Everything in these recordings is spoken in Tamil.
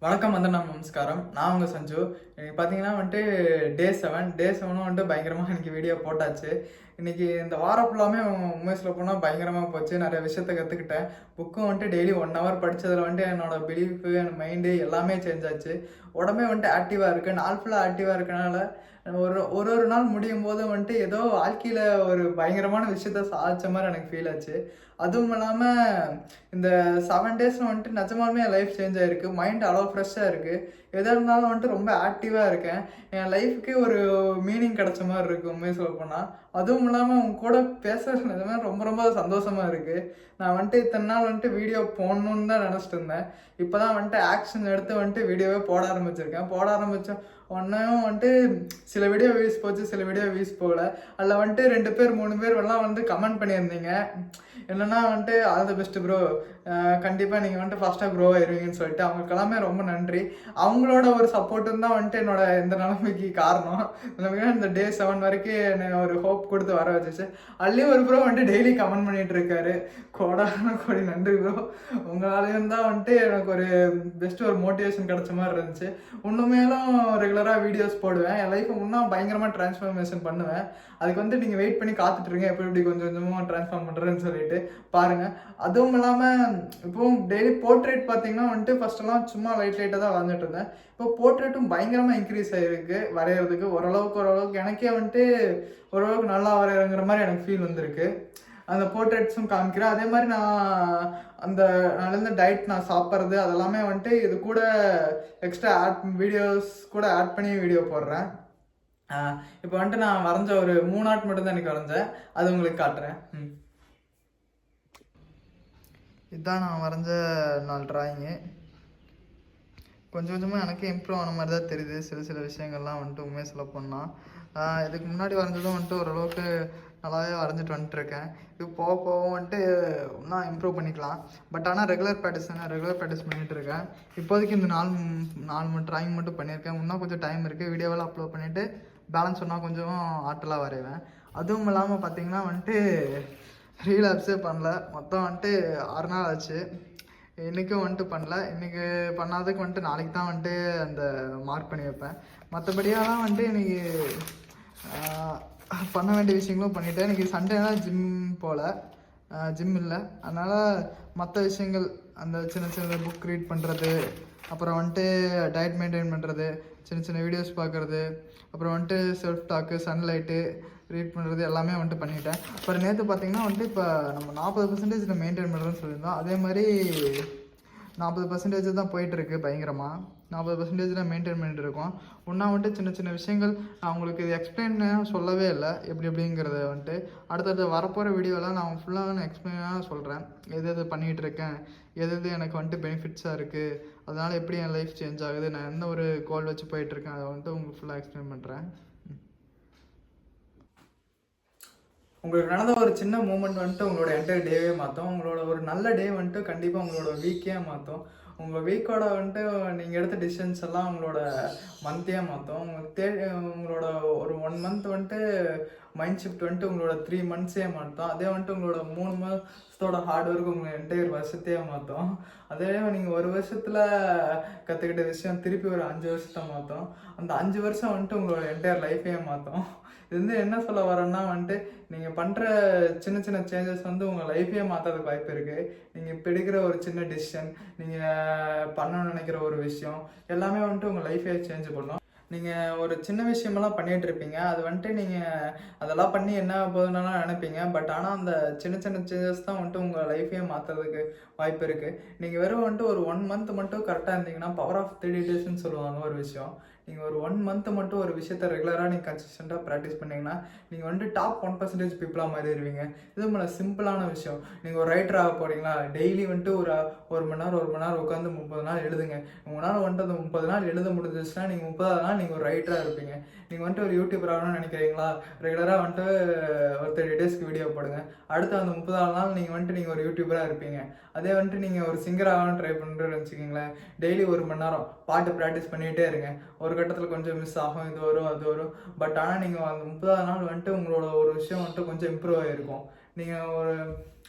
வணக்கம் நமஸ்காரம். நான் உங்க சஞ்சு. இன்னைக்கு பார்த்தீங்கன்னா டே 7 வந்துட்டு பயங்கரமாக இன்னைக்கு வீடியோ போட்டாச்சு. இன்னைக்கு இந்த வாரம் ஃபுல்லாமே உண்மையை சொல்ல போனால் பயங்கரமாக போச்சு. நிறைய விஷயத்த கற்றுக்கிட்டேன். புக்கும் வந்துட்டு டெய்லி 1 ஹவர் படித்ததில் வந்துட்டு என்னோட பிலீஃபு என் மைண்டு எல்லாமே சேஞ்ச் ஆச்சு. உடம்பே வந்துட்டு ஆக்டிவாக இருக்குது. நாள் ஃபுல்லாக ஆக்டிவாக இருக்கனால ஒரு ஒரு ஒரு நாள் முடியும் போது வந்துட்டு ஏதோ வாழ்க்கையில் ஒரு பயங்கரமான விஷயத்த சாதிச்ச மாதிரி எனக்கு ஃபீல் ஆச்சு. அதுவும் இல்லாமல் இந்த 7 டேஸில் வந்துட்டு நிஜமாலுமே என் லைஃப் சேஞ்ச் ஆகிருக்கு. மைண்ட் அவ்வளோ ஃப்ரெஷ்ஷாக இருக்குது. எதாக இருந்தாலும் வந்துட்டு ரொம்ப ஆக்டிவாக இருக்கேன். என் லைஃபுக்கே ஒரு மீனிங் கிடச்ச மாதிரி இருக்குது உண்மையை சொல்லப்போனால். அதுவும் இல்லாமல் உங்க கூட பேசுறது நிஜமே ரொம்ப ரொம்ப சந்தோஷமாக இருக்குது. நான் வந்துட்டு இத்தனை நாள் வந்துட்டு வீடியோ போடணுன்னு தான் நினச்சிட்டு இருந்தேன். இப்போ தான் வந்துட்டு ஆக்ஷன் எடுத்து வந்துட்டு வீடியோவே போட ஆரம்பிச்சிருக்கேன். போட ஆரம்பித்தேன் ஒன்றையும் வந்துட்டு சில வீடியோ வியூஸ் போச்சு, சில வீடியோ வியூஸ் போகல. அதில் வந்துட்டு 2 பேர் 3 பேர் எல்லாம் வந்து கமெண்ட் பண்ணியிருந்தீங்க. என்னன்னா வந்துட்டு ஆல் த பெஸ்ட் ப்ரோ, கண்டிப்பாக நீங்கள் வந்துட்டு ஃபாஸ்ட்டாக க்ரோ ஆயிடுவீங்கன்னு சொல்லிட்டு அவங்களுக்கெல்லாமே ரொம்ப நன்றி. அவங்களோட ஒரு சப்போர்ட்டும் தான் வந்துட்டு என்னோட இந்த நிலைமைக்கு காரணம். இந்த டே 7 வரைக்கும் என்னை ஒரு ஹோப் கொடுத்து வர வச்சிச்சு. அதுலேயும் ஒரு ப்ரோ வந்துட்டு டெய்லி கமெண்ட் பண்ணிகிட்டு இருக்காரு. கோடான கோடி நன்றி ப்ரோ. உங்களாலேயும் தான் வந்துட்டு எனக்கு ஒரு பெஸ்ட்டு ஒரு மோட்டிவேஷன் கிடச்ச மாதிரி இருந்துச்சு. இன்னுமேலும் ரெகுலராக வீடியோஸ் போடுவேன். என் லைஃப்பை இன்னும் பயங்கரமாக ட்ரான்ஸ்ஃபார்மேஷன் பண்ணுவேன். அதுக்கு வந்து நீங்கள் வெயிட் பண்ணி காத்துட்ருங்க, எப்படி கொஞ்சம் கொஞ்சமாக ட்ரான்ஸ்ஃபார்ம் பண்ணுறேன்னு சொல்லிட்டு பாருங்கள். அதுவும் இல்லாமல் இப்போது டெய்லி போர்ட்ரேட் பார்த்தீங்கன்னா வந்துட்டு ஃபஸ்ட்டெல்லாம் சும்மா லைட்டாக தான் வரைஞ்சிட்டு இருந்தேன். இப்போ போர்ட்ரேட்டும் பயங்கரமாக இன்க்ரீஸ் ஆகிருக்கு வரைகிறதுக்கு. ஓரளவுக்கு எனக்கே வந்துட்டு ஓரளவுக்கு நல்லா வரைகிறங்கிற மாதிரி எனக்கு ஃபீல் வந்திருக்கு. அந்த போர்ட்ரேட்ஸும் காமிக்கிறேன். அதே மாதிரி அந்த நாளிலேருந்து டயட் நான் சாப்பிட்றது அதெல்லாமே வந்துட்டு இது கூட எக்ஸ்ட்ரா வீடியோஸ் கூட ஆட் பண்ணி வீடியோ போடுறேன். இப்போ வந்துட்டு நான் வரைஞ்ச ஒரு 3 ஆர்ட் மட்டும் தான் எனக்கு வரைஞ்சேன். அது உங்களுக்கு காட்டுறேன். இதுதான் நான் வரைஞ்ச 4 டிராயிங்கு. கொஞ்சம் கொஞ்சமாக எனக்கே இம்ப்ரூவ் ஆன மாதிரி தான் தெரியுது. சில விஷயங்கள்லாம் வந்துட்டு உண்மையை சொல்ல போனால் இதுக்கு முன்னாடி வரைஞ்சதும் வந்துட்டு ஓரளவுக்கு நல்லாவே வரைஞ்சிட்டு வந்துட்டுருக்கேன். இது போக வந்துட்டு இன்னும் இம்ப்ரூவ் பண்ணிக்கலாம். பட் ஆனால் ரெகுலர் ப்ராக்டிஸ் பண்ணிகிட்டு இருக்கேன். இப்போதைக்கு இந்த 4 டிராயிங் மட்டும் பண்ணியிருக்கேன். இன்னும் கொஞ்சம் டைம் இருக்குது. வீடியோவெல்லாம் அப்லோட் பண்ணிவிட்டு பேலன்ஸ் சொன்னால் கொஞ்சம் ஆர்ட்டெல்லாம் வரைவேன். அதுவும் இல்லாமல் பார்த்தீங்கன்னா வந்துட்டு ரீலாப்ஸே பண்ணல. மொத்தம் வந்துட்டு 6 நாள் ஆச்சு. இன்றைக்கும் வந்துட்டு பண்ணல. இன்றைக்கி பண்ணாததுக்கு வந்துட்டு நாளைக்கு தான் வந்துட்டு அந்த மார்க் பண்ணி வைப்பேன். மற்றபடியெல்லாம் வந்துட்டு இன்றைக்கி பண்ண வேண்டிய விஷயங்களும் பண்ணிவிட்டேன். இன்றைக்கி சண்டேனால் ஜிம் இல்லை. அதனால் மற்ற விஷயங்கள் அந்த சின்ன புக் ரீட் பண்ணுறது, அப்புறம் வந்துட்டு டயட் மெயின்டைன் பண்ணுறது, சின்ன வீடியோஸ் பார்க்குறது, அப்புறம் வந்துட்டு செல்ஃப் டாக்கு, சன்லைட்டு ரீட் பண்ணுறது எல்லாமே வந்துட்டு பண்ணிட்டேன். அப்புறம் நேற்று பார்த்திங்கன்னா வந்துட்டு இப்போ நம்ம 40% மெயின்டைன் பண்ணுறதுன்னு சொல்லியிருந்தோம். அதே மாதிரி 40% தான் போயிட்டுருக்கு பயங்கரமாக. 40% மெயின்டைன் பண்ணிட்டு இருக்கோம். இன்னும் வந்துட்டு சின்ன விஷயங்கள் நான் உங்களுக்கு இது எக்ஸ்பிளைன் சொல்லவே இல்லை. எப்படிங்கிறத வந்துட்டு அடுத்தடுத்து வரப்போகிற வீடியோவில் நான் ஃபுல்லாக எக்ஸ்பிளைனாக சொல்கிறேன். எது பண்ணிகிட்டு இருக்கேன், எது எனக்கு வந்துட்டு பெனிஃபிட்ஸாக இருக்குது, அதனால் எப்படி என் லைஃப் சேஞ்ச் ஆகுது, நான் எந்த ஒரு கோல் வச்சு போயிட்டுருக்கேன், அதை வந்துட்டு உங்களுக்கு ஃபுல்லாக எக்ஸ்பிளைன் பண்ணுறேன். உங்களுக்கு நடந்த ஒரு சின்ன மூமெண்ட் வந்துட்டு உங்களோட என்டையர் டேவே மாற்றும். உங்களோட ஒரு நல்ல டே வந்துட்டு கண்டிப்பாக உங்களோட வீக்கே மாற்றும். உங்கள் வீக்கோட வந்துட்டு நீங்கள் எடுத்த டிசிஷன்ஸ் எல்லாம் உங்களோட மந்த்தையே மாற்றும். உங்களோட ஒரு 1 மந்த் வந்துட்டு மைண்ட் ஷிஃப்ட் வந்துட்டு உங்களோட 3 மந்த்ஸே மாற்றும். அதே வந்துட்டு உங்களோட 3 மாதத்தோட ஹார்ட் ஒர்க் உங்கள் என்டையர் வருஷத்தையே மாற்றும். அதே நீங்கள் ஒரு வருஷத்தில் கற்றுக்கிட்ட விஷயம் திருப்பி ஒரு 5 வருஷத்தை மாற்றும். அந்த 5 வருஷம் வந்துட்டு உங்களோட என்டையர் லைஃபையே மாற்றும். இது வந்து என்ன சொல்ல வரேன்னா வந்துட்டு நீங்கள் பண்ணுற சின்ன சேஞ்சஸ் வந்து உங்கள் லைஃபையே மாற்றுறதுக்கு வாய்ப்பு இருக்குது. நீங்கள் இப்போ எடுக்கிற ஒரு சின்ன டிசிஷன், நீங்கள் பண்ணணும்னு நினைக்கிற ஒரு விஷயம் எல்லாமே வந்துட்டு உங்கள் லைஃபையே சேஞ்ச் பண்ணும். நீங்கள் ஒரு சின்ன விஷயமெல்லாம் பண்ணிகிட்டு இருப்பீங்க. அது வந்துட்டு நீங்கள் அதெல்லாம் பண்ணி என்ன போகுதுன்னாலாம் நினைப்பீங்க. பட் ஆனால் அந்த சின்ன சேஞ்சஸ் தான் வந்துட்டு உங்கள் லைஃபையே மாற்றுறதுக்கு வாய்ப்பு இருக்குது. நீங்கள் வெறும் வந்துட்டு ஒரு 1 மந்த் மட்டும் கரெக்டாக இருந்தீங்கன்னா பவர் ஆஃப் 30 டேஸ்ன்னு சொல்லுவாங்க ஒரு விஷயம். நீங்கள் ஒரு 1 மந்த் மட்டும் ஒரு விஷயத்தை ரெகுலராக நீங்கள் கன்சிஸ்டண்ட்டாக ப்ராக்டிஸ் பண்ணிங்கன்னா நீங்கள் வந்துட்டு டாப் 1% பீப்புளாக மாறிடுவீங்க. இது மேலே சிம்பிளான விஷயம். நீங்கள் ஒரு ரைட்டர் ஆக போகிறீங்களா, டெய்லி வந்துட்டு ஒரு மணி நேரம் உட்காந்து 30 நாள் எழுதுங்க. உங்களால் வந்துட்டு அந்த 30 நாள் எழுத முடிஞ்சிச்சுன்னா நீங்கள் 30வது நாள் நீங்கள் ஒரு ரைட்டராக இருப்பீங்க. நீங்கள் வந்துட்டு ஒரு யூடியூபர் ஆகணும்னு நினைக்கிறீங்களா, ரெகுலராக வந்துட்டு ஒரு 30 டேஸ்க்கு வீடியோ போடுங்க. அடுத்து அந்த 30வது நாள் நீங்கள் ஒரு யூடியூபராக இருப்பீங்க. அதே வந்துட்டு நீங்கள் ஒரு சிங்கர் ஆகணும்னு ட்ரை பண்ணுறேன்னு வச்சுக்கிங்களேன், டெய்லி 1 மணி நேரம் பாட்டு ப்ராக்டிஸ் பண்ணிகிட்டே இருங்க. ஒரு கட்டத்தில் கொஞ்சம் மிஸ் ஆகும், இது வரும் அது வரும். பட் ஆனால் நீங்கள் அந்த 30வது நாள் வந்துட்டு உங்களோட ஒரு விஷயம் வந்துட்டு கொஞ்சம் இம்ப்ரூவ் ஆகிருக்கும். நீங்கள்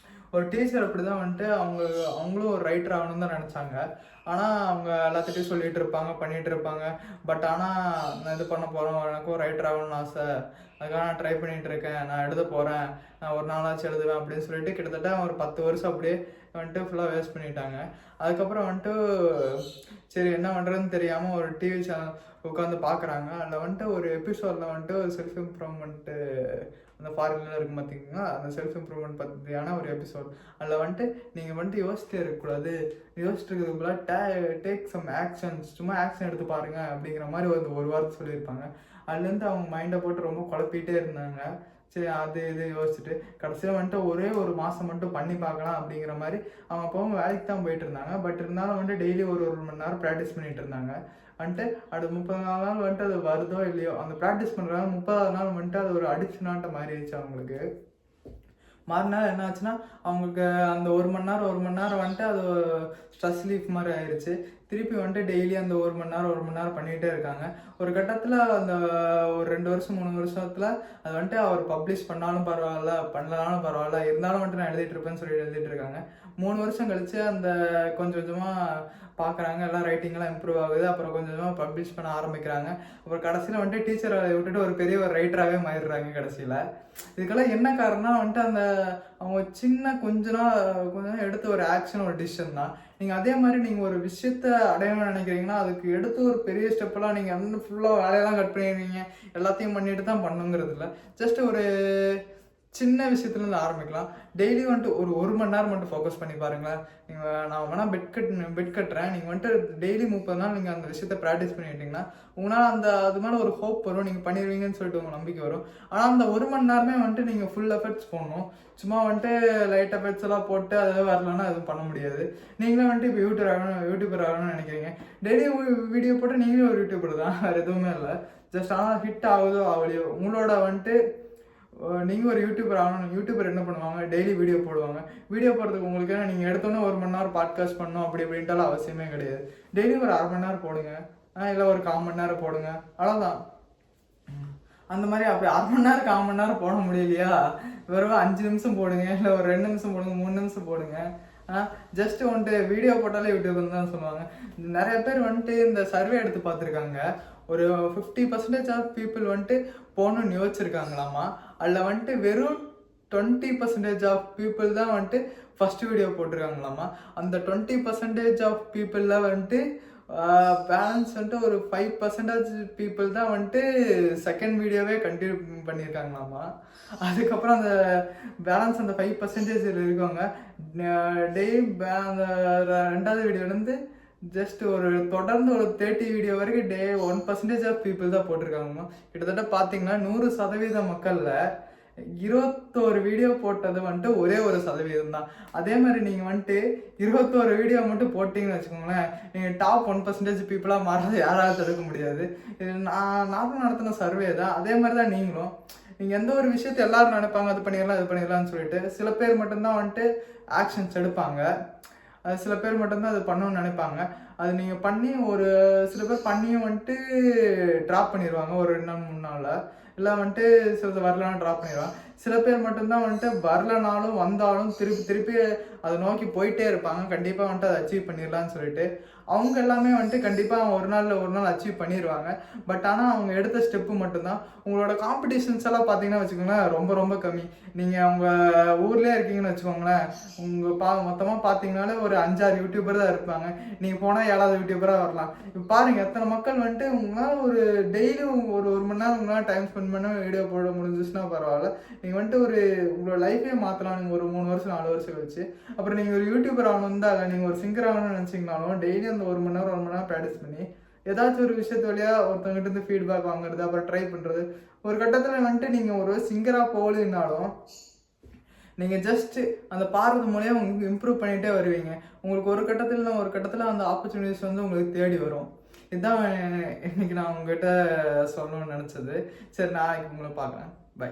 ஒரு டீச்சர் அப்படி தான் வந்துட்டு அவங்களும் ஒரு ரைட்டர் ஆகணும்னு தான் நினச்சாங்க. ஆனால் அவங்க எல்லாத்துட்டையும் சொல்லிட்டு இருப்பாங்க, பண்ணிகிட்டு இருப்பாங்க. பட் ஆனால் நான் இது பண்ண போகிறோம், எனக்கும் ரைட்டர் ஆகணும்னு ஆசை, அதுக்காக நான் ட்ரை பண்ணிகிட்டு இருக்கேன், நான் எழுத போகிறேன், நான் ஒரு நாளாச்சும் எழுதுவேன் அப்படின்னு சொல்லிட்டு கிட்டத்தட்ட ஒரு 10 வருஷம் அப்படியே வந்துட்டு ஃபுல்லாக வேஸ்ட் பண்ணிட்டாங்க. அதுக்கப்புறம் வந்துட்டு சரி என்ன பண்ணுறதுன்னு தெரியாமல் ஒரு டிவி சேனல் உட்காந்து பார்க்குறாங்க. அதில் வந்துட்டு ஒரு எபிசோடில் வந்துட்டு ஒரு செல்ஃப் இம்ப்ரூவ்மெண்ட்டு அந்த ஃபாரின்ல இருக்கும் பார்த்தீங்கன்னா, அந்த செல்ஃப் இம்ப்ரூவ்மெண்ட் பற்றியான ஒரு எபிசோட். அதில் வந்துட்டு நீங்கள் வந்துட்டு யோசிச்சிட்டே இருக்கக்கூடாது, யோசிச்சுட்டு இருக்கிறதுக்குள்ள டேக் சம் ஆக்ஷன்ஸ், சும்மா ஆக்ஷன் எடுத்து பாருங்கள் அப்படிங்கிற மாதிரி ஒரு வார்த்தை சொல்லியிருப்பாங்க. அதுலேருந்து அவங்க மைண்டை போட்டு ரொம்ப குழப்பிகிட்டே இருந்தாங்க. சரி அது இது யோசிச்சுட்டு கடைசியில் வந்துட்டு ஒரே ஒரு மாதம் மட்டும் பண்ணி பார்க்கலாம் அப்படிங்கிற மாதிரி அவங்க அப்பவும் வேலைக்கு தான் போயிட்டு இருந்தாங்க. பட் இருந்தாலும் வந்துட்டு டெய்லி ஒரு மணி நேரம் ப்ராக்டிஸ் பண்ணிட்டு இருந்தாங்க. வந்துட்டு அடுத்த 30 நாள் வந்துட்டு அது வருதோ இல்லையோ, அந்த ப்ராக்டிஸ் பண்ணுறாங்க. 30வது நாள் வந்துட்டு அது ஒரு அடிக்ஷனாட்ட மாறிடுச்சு அவங்களுக்கு. மறுநாள் என்ன ஆச்சுன்னா அவங்களுக்கு அந்த 1 மணி நேரம் வந்துட்டு அது ஸ்ட்ரெஸ் லீஃப் மாதிரி ஆயிடுச்சு. திருப்பி வந்துட்டு டெய்லி அந்த 1 மணி நேரம் பண்ணிகிட்டே இருக்காங்க. ஒரு கட்டத்தில் அந்த ஒரு 2 வருஷம் 3 வருஷத்தில் அது வந்துட்டு அவர் பப்ளிஷ் பண்ணாலும் பரவாயில்ல, பண்ணலனாலும் பரவாயில்ல, இருந்தாலும் வந்துட்டு நான் எழுதிட்டு இருப்பேன்னு சொல்லி எழுதிட்டு இருக்காங்க. 3 வருஷம் கழிச்சு அந்த கொஞ்சம் கொஞ்சமாக பார்க்குறாங்க, எல்லாம் ரைட்டிங்கெல்லாம் இம்ப்ரூவ் ஆகுது. அப்புறம் கொஞ்சம் கொஞ்சமாக பப்ளிஷ் பண்ண ஆரம்பிக்கிறாங்க. அப்புறம் கடைசியில் வந்துட்டு டீச்சரை விட்டுட்டு ஒரு பெரிய ஒரு ரைட்டராகவே மாறிடுறாங்க கடைசியில். இதுக்கெல்லாம் என்ன காரணம்னா வந்துட்டு அந்த அவங்க கொஞ்ச நேரம் எடுத்த ஒரு ஆக்ஷன், ஒரு டிசிஷன் தான். நீங்கள் அதே மாதிரி நீங்கள் ஒரு விஷயத்த அடையணும்னு நினைக்கிறீங்கன்னா அதுக்கு எடுத்து ஒரு பெரிய ஸ்டெப்பெல்லாம் நீங்கள் வந்து ஃபுல்லாக வேலையெல்லாம் கட் பண்ணிடுவீங்க, எல்லாத்தையும் பண்ணிட்டு தான் பண்ணுங்கிறது இல்லை. ஜஸ்ட் ஒரு சின்ன விஷயத்துலேருந்து ஆரம்பிக்கலாம். டெய்லி வந்துட்டு ஒரு மணி நேரம் மட்டும் ஃபோக்கஸ் பண்ணி பாருங்களேன். நான் வேணால் பெட் கட்டுறேன், நீங்கள் வந்துட்டு டெய்லி 30 நாள் நீங்கள் அந்த விஷயத்த ப்ராக்டிஸ் பண்ணிட்டீங்கன்னா உங்களால் அது மேலே ஒரு ஹோப் வரும், நீங்கள் பண்ணிடுவீங்கன்னு சொல்லிட்டு உங்கள் நம்பிக்கை வரும். ஆனால் அந்த 1 மணி நேரமே வந்துட்டு நீங்கள் ஃபுல் எஃபர்ட்ஸ் போடணும். சும்மா வந்துட்டு லைட் எஃபர்ட்ஸ் எல்லாம் போட்டு அதை வரலன்னா எதுவும் பண்ண முடியாது. நீங்களே வந்துட்டு இப்போ யூடியூபர் ஆகணும்னு நினைக்கிறீங்க, டெய்லி வீடியோ போட்டு நீங்களே ஒரு யூடியூபர் தான், வேறு எதுவுமே இல்லை. ஜஸ்ட் ஆனால் ஹிட் ஆகுதோ ஆகலையோ உங்களோட வந்துட்டு நீங்கள் ஒரு யூடியூபர் ஆகணும். யூடியூபர் என்ன பண்ணுவாங்க, டெய்லி வீடியோ போடுவாங்க. வீடியோ போடுறதுக்கு உங்களுக்கு நீங்கள் எடுத்தோன்னே 1 மணி நேரம் பாட்காஸ்ட் பண்ணணும் அப்படி இப்படின்ட்டாலும் அவசியமே கிடையாது. டெய்லி ஒரு 1/2 மணி நேரம் போடுங்க, இல்லை ஒரு 1/4 மணி நேரம் போடுங்க, அவ்வளோதான். அந்த மாதிரி அப்படி 1/2 மணி நேரம் 1/4 மணி நேரம் போட முடியலையா, வெறும் 5 நிமிஷம் போடுங்க, இல்லை ஒரு 2 நிமிஷம் போடுங்க, 3 நிமிஷம் போடுங்க. ஜஸ்ட் வந்துட்டு வீடியோ போட்டாலே யூடியூப்னு தான் சொல்லுவாங்க. நிறைய பேர் வந்துட்டு இந்த சர்வே எடுத்து பார்த்துருக்காங்க. ஒரு 50% ஆஃப் பீப்புள் வந்துட்டு போகணுன்னு யோசிச்சிருக்காங்களாமா. அதில் வந்துட்டு வெறும் 20% ஆஃப் பீப்புள் தான் வந்துட்டு ஃபஸ்ட்டு வீடியோ போட்டிருக்காங்களாமா. அந்த 20% ஆஃப் பீப்புளில் வந்துட்டு பேலன்ஸ் வந்துட்டு ஒரு 5% பீப்புள் தான் வந்துட்டு செகண்ட் வீடியோவே கண்டினியூ பண்ணியிருக்காங்களாமா. அதுக்கப்புறம் அந்த பேலன்ஸ் அந்த 5% இருக்கவங்க அந்த 2வது வீடியோலேருந்து ஜஸ்ட் தொடர்ந்து ஒரு 30 வீடியோ வரைக்கும் 1% ஆஃப் பீப்புள் தான் போட்டிருக்காங்கம்மா. கிட்டத்தட்ட பார்த்தீங்கன்னா 100% மக்களில் 21 வீடியோ போட்டது வந்துட்டு ஒரே 1% தான். அதே மாதிரி நீங்கள் வந்துட்டு 21 வீடியோ மட்டும் போட்டிங்கன்னு வச்சுக்கோங்களேன், நீங்கள் டாப் 1% பீப்புளாக மாறுறது யாராவது தடுக்க முடியாது. இது நான் நடத்தின சர்வே தான். அதே மாதிரி தான் நீங்களும் நீங்கள் எந்த ஒரு விஷயத்தை எல்லாரும் நினைப்பாங்க, அது பண்ணிடலாம்னு சொல்லிட்டு சில பேர் மட்டும்தான் வந்துட்டு ஆக்ஷன்ஸ் எடுப்பாங்க. அது சில பேர் மட்டும்தான் அது பண்ணணும்னு நினைப்பாங்க. அது நீங்கள் பண்ணி சில பேர் பண்ணியும் வந்துட்டு ட்ராப் பண்ணிடுவாங்க ஒரு 2 நாள் 3 நாளில், இல்லை வந்துட்டு சிலது வரலன்னா ட்ராப் பண்ணிடுவாங்க. சில பேர் மட்டும்தான் வந்துட்டு வரலனாலும் வந்தாலும் திருப்பி அதை நோக்கி போயிட்டே இருப்பாங்க. கண்டிப்பாக வந்துட்டு அதை அச்சீவ் பண்ணிடலான்னு சொல்லிட்டு அவங்க எல்லாமே வந்துட்டு கண்டிப்பாக ஒரு நாள் அச்சீவ் பண்ணிடுவாங்க. பட் ஆனால் அவங்க எடுத்த ஸ்டெப்பு மட்டும்தான். உங்களோட காம்படிஷன்ஸ் எல்லாம் பார்த்தீங்கன்னா வச்சுக்கோங்களேன் ரொம்ப ரொம்ப கம்மி. நீங்கள் உங்கள் ஊர்லேயே இருக்கீங்கன்னு வச்சுக்கோங்களேன், மொத்தமாக பார்த்தீங்கன்னாலே ஒரு 5-6 யூடியூபர் தான் இருப்பாங்க. நீங்கள் போனால் 7வது யூடியூபராக வரலாம். இப்போ பாருங்கள் எத்தனை மக்கள் வந்துட்டு உங்களால் ஒரு டெய்லியும் ஒரு மணி நேரம் உங்களால் டைம் ஸ்பெண்ட் பண்ண வீடியோ போட முடிஞ்சிச்சுன்னா பரவாயில்ல. நீங்கள் வந்துட்டு உங்களோட லைஃபே மாற்றலாம். நீங்கள் ஒரு 3 வருஷம் 4 வருஷம் கழிச்சு அப்புறம் நீங்கள் ஒரு யூடியூபர் ஆகணும் தான், இல்லை நீங்கள் ஒரு சிங்கர் ஆகணும்னு நினச்சிங்கனாலும் டெய்லி அந்த 1 மணி நேரம் ப்ராக்டிஸ் பண்ணி ஏதாச்சும் ஒரு விஷயத்து வழியாக ஒருத்தவங்கிட்ட இருந்து ஃபீட்பேக் வாங்குறது, அப்புறம் ட்ரை பண்ணுறது. ஒரு கட்டத்தில் வந்துட்டு நீங்கள் ஒரு சிங்கராக போகலனாலும் நீங்கள் ஜஸ்ட்டு அந்த பாடுறது மூலியம் உங்களுக்கு இம்ப்ரூவ் பண்ணிகிட்டே வருவீங்க. உங்களுக்கு ஒரு கட்டத்தில் அந்த ஆப்பர்ச்சுனிட்டிஸ் வந்து உங்களுக்கு தேடி வரும். இதுதான் இன்னைக்கு நான் உங்ககிட்ட சொல்லணும்னு நினச்சது. சரி, நாளைக்கு உங்களை பார்க்குறேன். பை.